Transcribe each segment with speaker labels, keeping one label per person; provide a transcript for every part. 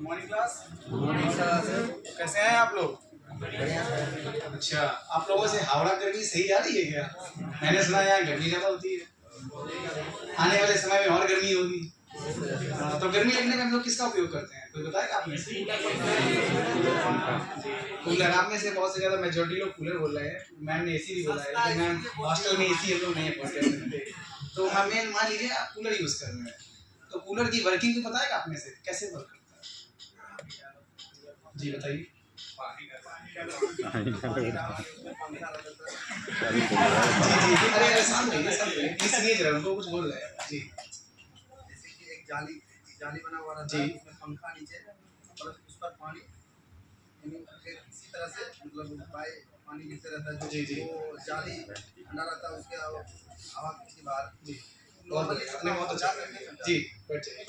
Speaker 1: Morning class.
Speaker 2: Morning class.
Speaker 1: कैसे हैं आप लोग?
Speaker 2: बढ़िया सर।
Speaker 1: अच्छा, आप लोगों से हावड़ा गर्मी सही आ रही है क्या? मैंने सुना है यहाँ गर्मी ज़्यादा होती है, आने वाले समय में और गर्मी होगी। तो गर्मी लगने में हम लोग किसका उपयोग करते हैं, कोई बताएगा आप में से? कूलर। आप में से बहुत से ज़्यादा मेजोरिटी लोग कूलर बोल रहे हैं। मैम ने एसी भी बोला है, लेकिन मैम हॉस्टल में एसी हम लोग नहीं अफोर्ड कर सकते। तो मैम मान लीजिए आप कूलर यूज़ कर रहे हैं, तो कूलर की वर्किंग को बताएगा आप में से कैसे वर्क करता है? जी बताइए। अरे अरे शांत रहिए, शांत रहिए, प्लीज सुनिए जरा, उनको कुछ बोल रहे हैं जी।
Speaker 2: जैसे कि एक जाली जाली बना हुआ रहता
Speaker 1: जी
Speaker 2: है, उसमें पंखा नीचे और उस पर पानी, यानी फिर इसी तरह से मतलब पानी गिरते रहता है।
Speaker 1: जी जी
Speaker 2: जो वो जाली ठंडा रहता है, उसके हवा खींच के बाहर
Speaker 1: जी, बहुत
Speaker 2: नॉर्मली
Speaker 1: आपने बहुत अच्छा कहा जी। बैठ जाइए।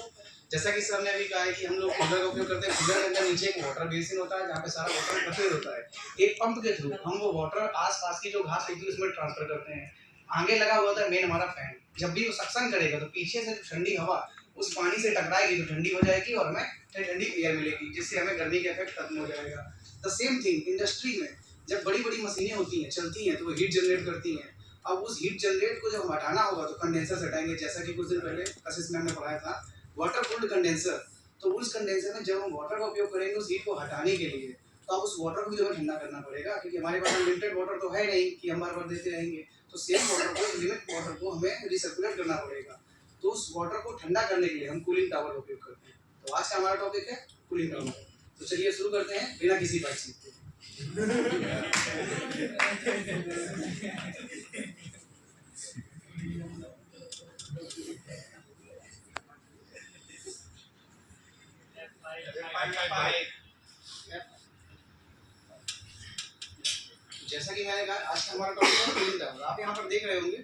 Speaker 1: जैसा कि सर ने अभी कहा है कि हम लोग कूलर का उपयोग करते हैं, कूलर के अंदर नीचे एक वाटर बेसिन होता है जहाँ पे सारा वाटर एकत्रित होता है। एक पंप के थ्रू हम वो वाटर आस-पास की जो घास होती है उसमें ट्रांसफर करते हैं। आगे लगा हुआ था मेन हमारा फैन, जब भी वो सक्शन करेगा तो पीछे से ठंडी हवा उस पानी से टकराएगी तो ठंडी हो जाएगी और हमें ठंडी एयर मिलेगी, जिससे हमें गर्मी का इफेक्ट खत्म हो जाएगा। द सेम थिंग इंडस्ट्री में जब बड़ी-बड़ी मशीनें होती हैं, चलती हैं, तो वो हीट जनरेट करती हैं। अब उस हीट जनरेट को जब हम हटाना होगा तो कंडेंसर से हटाएंगे, जैसा कि कुछ दिन पहले कशिश मैम ने पढ़ाया था वाटर कूल्ड कंडेंसर। तो उस कंडेंसर में जब हम वाटर का उपयोग करेंगे उस हीट को हटाने के लिए, तो अब उस वाटर को भी हमें ठंडा करना पड़ेगा, क्योंकि हमारे पास अनलिमिटेड वाटर तो है नहीं कि हम बार बार देते रहेंगे। तो सेम वाटर को, लिमिट वाटर को हमें रिसर्कुलेट करना पड़ेगा। तो उस वाटर को ठंडा करने के लिए हम कूलिंग टावर का उपयोग करते हैं। तो आज का हमारा टॉपिक है कूलिंग टावर। तो चलिए शुरू करते हैं बिना किसी बातचीत के। जैसा कि मैंने कहा आज का हमारा टॉपिक है कूलिंग टावर। आप यहाँ पर देख रहे होंगे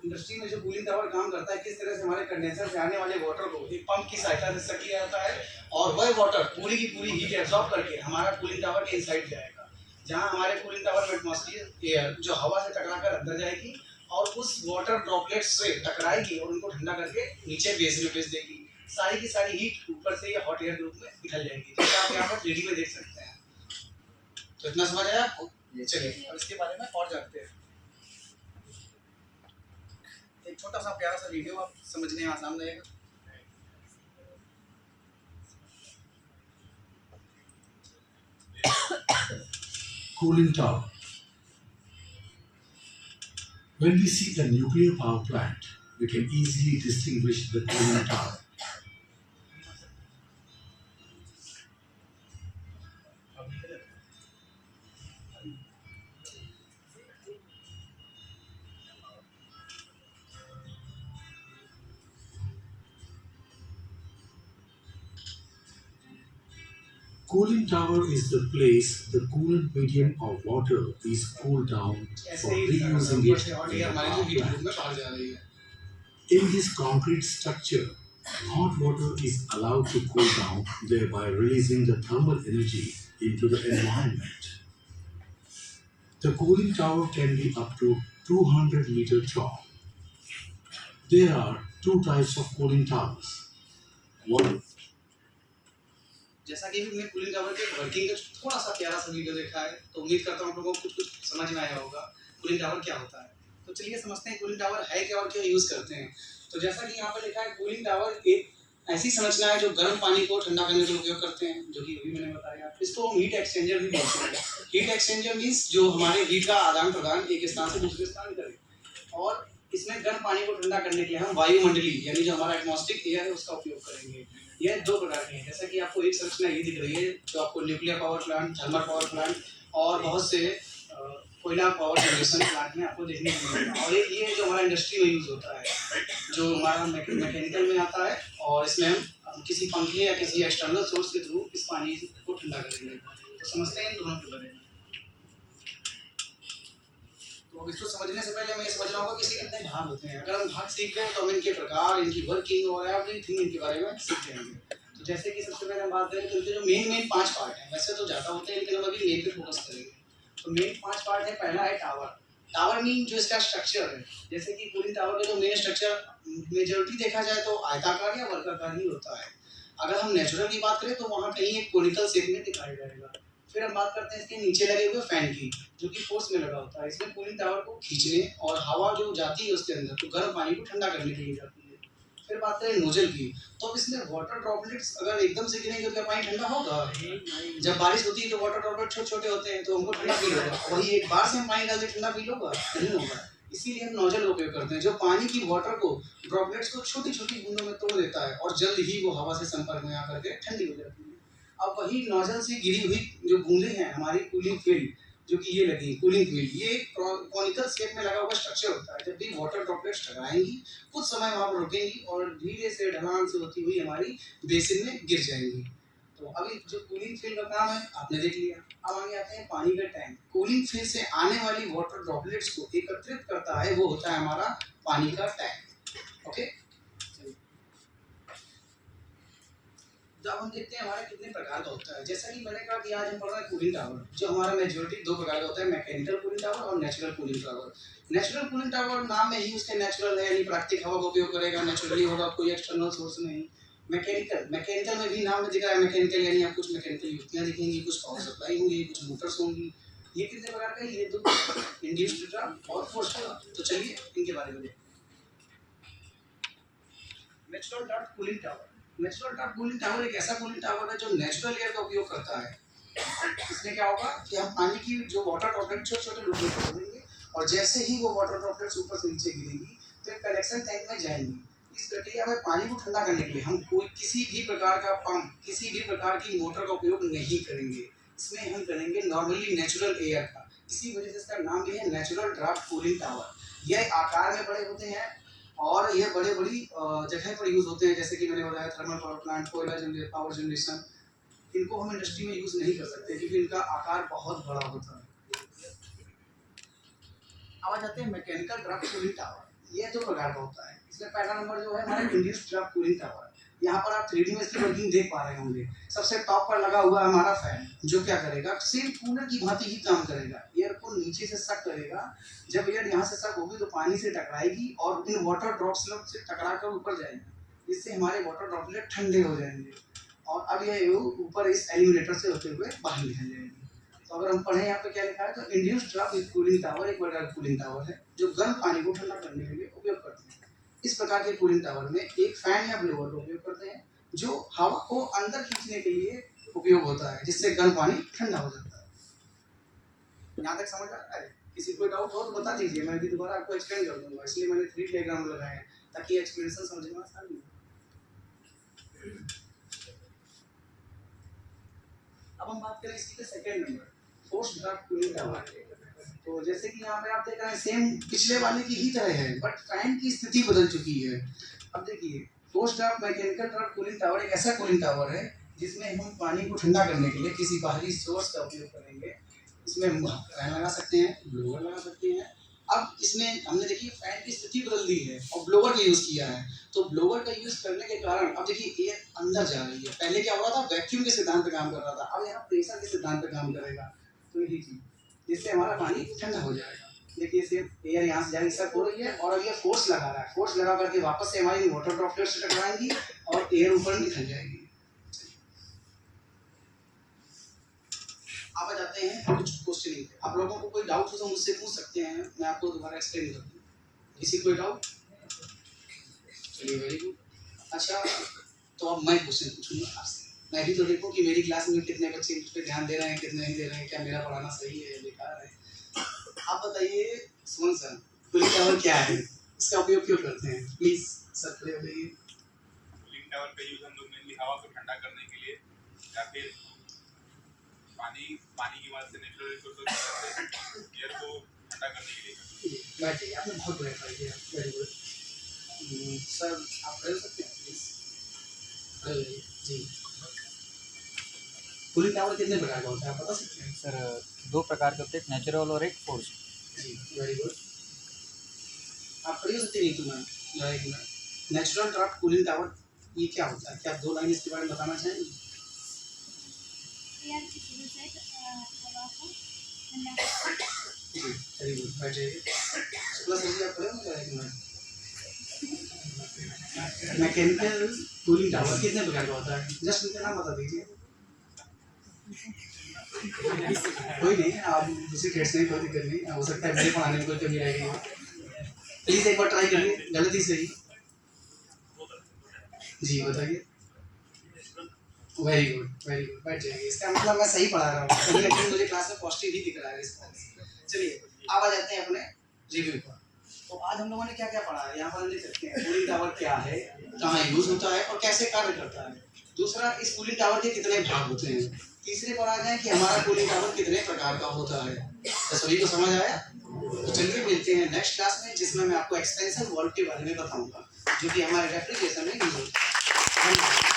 Speaker 1: इंडस्ट्री में जो कूलिंग टावर काम करता है, किस तरह से हमारे कंडेंसर से आने वाले वाटर को एक पंप की सहायता से सक किया जाता है और वह वाटर पूरी की पूरी हीट एब्जॉर्ब करके हमारा कूलिंग टावर के इनसाइड जाएगा, जहां हमारे कूलिंग टावर में एटमॉस्फेयर एयर जो हवा से टकराकर अंदर जाएगी और उस वाटर ड्रॉपलेट्स से टकराएगी और उनको ठंडा करके नीचे बेस में भेज देगी। सारी की सारी हीट ऊपर से या हॉट एयर के रूप में निकल जाएगी, जैसे आप यहाँ पर 3D में देख सकते हैं। तो इतना समझ आया आपको? चलिए अब इसके बारे में और जानते हैं। एक छोटा सा प्यारा सा वीडियो आप समझने में आसान रहेगा।
Speaker 3: Cooling tower. When we see a nuclear power plant, we can easily distinguish the cooling tower. Cooling tower is the place the coolant medium or water is cooled down for reusing it in the power plant. In this concrete structure, hot water is allowed to cool down, thereby releasing the thermal energy into the environment. The cooling tower can be up to 200 meters tall. There are two types of cooling towers. One
Speaker 1: जैसा कि हमने cooling tower के working का थोड़ा सा प्यारा सा video देखा है, तो उम्मीद करता हूँ आप लोगों को कुछ कुछ समझ में आया होगा कूलिंग टावर क्या होता है। तो चलिए समझते हैं कूलिंग टावर है क्या और क्या यूज़ करते हैं। तो जैसा कि यहाँ पर लिखा है कूलिंग टावर एक ऐसी संरचना है जो गर्म पानी को ठंडा करने के लिए उपयोग करते हैं, जो कि अभी मैंने बताया। इसको हम हीट एक्सचेंजर भी बोलते हैं। हीट एक्सचेंजर मीन्स जो हमारे हीट का आदान प्रदान एक स्थान से दूसरे स्थान करे, और इसमें गर्म पानी को ठंडा करने के लिए हम वायुमंडलीय यानी जो हमारा एटमॉस्फेरिक एयर है उसका उपयोग करेंगे। यह दो प्रकार के हैं, जैसा कि आपको एक संरचना ये दिख रही है जो आपको nuclear power plant, thermal power plant और बहुत से कोयला पावर जनरेशन प्लांट में आपको देखने को मिलेगा। और ये जो हमारा इंडस्ट्री में यूज़ होता है, जो हमारा मैकेनिकल में आता है, और इसमें हम किसी पंखे या किसी एक्सटर्नल सोर्स के थ्रू इस पानी को ठंडा करेंगे। तो समझते हैं इन दोनों के बारे में। तो इसको समझने से पहले मैं ये समझ रहा हूँ कि इसके कितने भाग होते हैं। अगर हम भाग सीख रहे हैं तो हम इनके प्रकार, इनकी वर्किंग और एवरीथिंग इनके बारे में सीख जाएंगे। तो जैसे कि सबसे पहले हम बात करें तो इनके जो मेन 5 पार्ट हैं, वैसे तो ज़्यादा होते हैं लेकिन हम अभी मेन पे फोकस करेंगे। तो मेन 5 पार्ट है, पहला है टावर। टावर मीन जो इसका स्ट्रक्चर है, जैसे कि कूलिंग टावर का जो मेन स्ट्रक्चर मेजोरिटी देखा जाए तो आयताकार या वर्गाकार ही होता है। अगर हम नेचुरल की बात करें तो वहाँ कहीं एक कोनिकल शेप में दिखाई जाएगा। फिर हम बात करते हैं इसके नीचे लगे हुए फैन की, जो कि फोर्स में लगा होता है। इसमें कूलिंग टावर को खींचने और हवा जो जाती है उसके अंदर तो गर्म पानी को ठंडा करने के लिए जाती है। फिर बात करें नोजल की, तो अब इसमें वाटर ड्रॉपलेट्स अगर एकदम से गिरेंगे तो क्या पानी ठंडा होगा? जब बारिश होती है तो वाटर ड्रॉपलेट छोटे छोटे होते हैं तो हमको ठंडा फील होगा। वही एक बार से हम पानी डालते ठंडा फील होगा? नहीं होगा। इसीलिए हम नोजल का उपयोग करते हैं, जो पानी की वाटर को ड्रॉपलेट्स को छोटी छोटी बूंदों में तोड़ देता है और जल्द ही वो हवा से संपर्क में आकर के ठंडी हो जाती है। अब वही नोजल से गिरी हुई जो बूंदें हैं हमारी कूलिंग फिल्म, जो कि ये लगी कूलिंग फिल्म, ये कॉनिकल शेप में लगा हुआ स्ट्रक्चर होता है। जब भी वाटर ड्रॉपलेट्स टकराएंगी कुछ समय वहां पर रुकेंगी और धीरे से ढलान से होती हुई हमारी बेसिन में गिर जाएंगी। तो अभी जो कूलिंग फिल्म का काम है आपने देख लिया। अब आगे आते हैं पानी का टैंक। कूलिंग फिल्म से आने वाली वाटर ड्रॉपलेट्स को एकत्रित करता है, वो होता है हमारा पानी का टैंक। ओके, जब हम देखते हैं हमारा कितने प्रकार का होता है, जैसा कि मैंने कहा कि आज हम पढ़ रहे हैं कूलिंग टावर, जो हमारा मेजोरिटी दो प्रकार का होता है, मैकेनिकल कूलिंग टावर और natural cooling tower. Natural cooling tower नाम में ही उसके नेचुरल है, यानी प्राकृतिक हवा का उपयोग करेगा, नेचुरली होगा, कोई एक्सटर्नल सोर्स नहीं। मैकेनिकल में भी नाम में दिख रहा है मैकेनिकल, यानी आप कुछ मैकेनिकल युक्तियाँ दिखेंगी, कुछ पावर सप्लाई होंगी, कुछ मोटर्स होंगी। ये कितने प्रकार का है? ये दो, इंड्यूस्ड ड्राफ्ट और फोर्स वाला। तो चलिए इनके बारे में देखते हैं। Natural draft cooling tower. Natural draft cooling tower एक ऐसा कूलिंग टावर है जो नेचुरल एयर का उपयोग करता है। इसमें क्या होगा कि हम पानी की जो वाटर ड्रॉपलेट छोटे छोटे रूप में तोड़ देंगे और जैसे ही वो वाटर ड्रॉपलेट्स ऊपर से नीचे गिरेंगी तो एक कलेक्शन टैंक में जाएंगी। इस प्रक्रिया में पानी को ठंडा करने के लिए हम कोई किसी भी प्रकार का पंप, किसी भी प्रकार की मोटर का उपयोग नहीं करेंगे। इसमें हम करेंगे नॉर्मली नेचुरल एयर का। इसी वजह से इसका नाम भी है नेचुरल ड्राफ्ट कूलिंग टावर। यह आकार में बड़े होते हैं और यह बड़े बड़ी जगह पर यूज़ होते हैं, जैसे कि मैंने बताया थर्मल पावर प्लांट, कोयला पावर जनरेशन। इनको हम इंडस्ट्री में यूज़ नहीं कर सकते क्योंकि इनका आकार बहुत बड़ा होता है। अब आ जाते हैं मैकेनिकल ड्राफ्ट कूलिंग टावर। ये दो प्रकार का होता है। इसमें पहला नंबर जो है हमारा इंड्यूस्ड ड्राफ्ट कूलिंग टावर। यहाँ पर आप 3D में इसकी वर्किंग देख पा रहे होंगे। सबसे टॉप पर लगा हुआ हमारा फैन, जो क्या करेगा, सेम कूलर की भांति ही काम करेगा। एयर को नीचे से सक करेगा। जब एयर यहाँ से सक होगी तो पानी से टकराएगी और इन वाटर ड्रॉप्स से टकरा कर ऊपर जाएगी, जिससे हमारे वाटर ड्रॉपलेट ठंडे हो जाएंगे और अब यह ऊपर इस एलिमिनेटर से होते हुए बाहर निकल जाएगी। तो अगर हम पढ़ें यहाँ पे क्या लिखा है, तो इंड्यूस्ड ड्राफ्ट कूलिंग टावर एक प्रकार का कूलिंग टावर है जो गर्म पानी को ठंडा करने के लिए उपयोग करते हैं। इस प्रकार के कूलिंग टावर में एक फैन या ब्लोअर का उपयोग करते हैं जो हवा को अंदर खींचने के लिए उपयोग होता है, जिससे गर्म पानी ठंडा हो जाता है। यहाँ तक समझ आ रहा है? किसी कोई डाउट हो तो बता दीजिए, मैं भी दोबारा आपको एक्सप्लेन कर दूंगा। इसलिए मैंने 3 डायग्राम लगाए हैं ताकि एक्सप्लेनेशन समझने में आसानी हो। अब हम बात करें इसकी second number, forced draft cooling tower. तो जैसे कि यहाँ पे आप देख रहे हैं सेम पिछले वाले की ही तरह है, बट फैन की स्थिति बदल चुकी है। अब देखिए, forced draft mechanical draft cooling tower एक ऐसा कूलिंग टावर है जिसमें हम पानी को ठंडा करने के लिए किसी बाहरी सोर्स का उपयोग करेंगे। इसमें फैन लगा सकते हैं, ब्लोअर लगा सकते हैं। अब इसमें हमने देखिए फैन की स्थिति बदल दी है और ब्लोअर का यूज़ किया है। तो ब्लोअर का यूज़ करने के कारण अब देखिए एयर अंदर जा रही है। पहले क्या हो रहा था, वैक्यूम के सिद्धांत पे काम कर रहा था, अब यहाँ प्रेशर के सिद्धांत पे काम करेगा। तो यही चीज़, जिससे हमारा पानी ठंडा हो जाएगा। देखिए सिर्फ एयर यहाँ से जाएगी, सक हो रही है और अब ये फोर्स लगा रहा है। फोर्स लगा करके वापस से हमारी वाटर ड्रॉपलेट से टकराएंगी और एयर ऊपर निकल जाएगी। अब आ जाते हैं कुछ क्वेश्चनिंग पे। आप लोगों को कोई डाउट हो तो मुझसे पूछ सकते हैं, मैं आपको दोबारा एक्सप्लेन कर दूँ। किसी कोई डाउट? चलिए, वेरी गुड। अच्छा, तो अब मैं क्वेश्चन पूछूंगा आपसे। मैं भी तो देखूं कि मेरी क्लास में कितने बच्चे इस पे ध्यान दे रहे हैं, कितने नहीं दे रहे हैं, क्या मेरा पढ़ाना सही है या बेकार है। आप बताइए सुमन सर, कूलिंग टावर क्या है, इसका उपयोग क्यों करते हैं? प्लीज सर खड़े हो जाइए।
Speaker 4: कूलिंग टावर का यूज हम लोग मेनली हवा को ठंडा करने के लिए या फिर पानी की मदद से नेचुरल रिसोर्सेज से एयर को ठंडा करने के लिए।
Speaker 1: बैठिए, आपने बहुत बढ़िया ट्राई किया, वेरी गुड। सर आप खड़े हो सकते हैं प्लीज? खड़े हो जाइए जी। कूलिंग टावर कितने प्रकार का होता है आप बता सकते हैं?
Speaker 5: सर 2 प्रकार के होते हैं, एक नेचुरल और एक फोर्स।
Speaker 1: जी, वेरी गुड। आप खड़ी हो सकते हैं नीतू मैम? एक minute. Natural draft cooling tower ये क्या होता है, क्या आप 2 लाइन इसके बारे में बताना चाहेंगे?
Speaker 6: एयर की शुरू से हवा को ठंडा करता है।
Speaker 1: जी वेरी गुड, बैठ जाइए। शुक्ला सर जी आप खड़े होंगे एक मिनट। मैकेनिकल कूलिंग टावर कितने प्रकार का होता है, जस्ट उनका नाम बता दीजिए। कोई नहीं, आप दूसरी ट्रेड से कोई दिक्कत नहीं, हो सकता है मेरे पढ़ाने में कोई कमी रह गई हो। प्लीज़ एक बार ट्राई करिए, गलत ही सही। जी बताइए। वेरी गुड वेरी गुड, बैठ जाइए। इसका मतलब मैं सही पढ़ा रहा हूँ, कहीं ना कहीं मुझे क्लास में पॉजिटिव ही दिख रहा है रिस्पॉन्स। चलिए अब आ जाते हैं अपने रिव्यू पर। तो आज हम लोगों ने क्या क्या पढ़ा है, यहाँ पर हम देख सकते हैं कूलिंग टावर क्या है, कहाँ यूज होता है और कैसे कार्य करता है। दूसरा, इस कूलिंग टावर के कितने भाग होते हैं। तीसरे पर आ जाए कि हमारा कूलिंग टावर कितने प्रकार का होता है। तो सभी को समझ आया? तो चलिए मिलते हैं नेक्स्ट क्लास में, जिसमें मैं आपको एक्सपेंसिव वाल्व के बारे में बताऊंगा, जो कि हमारे रेफ्रिजरेशन में यूज होता है।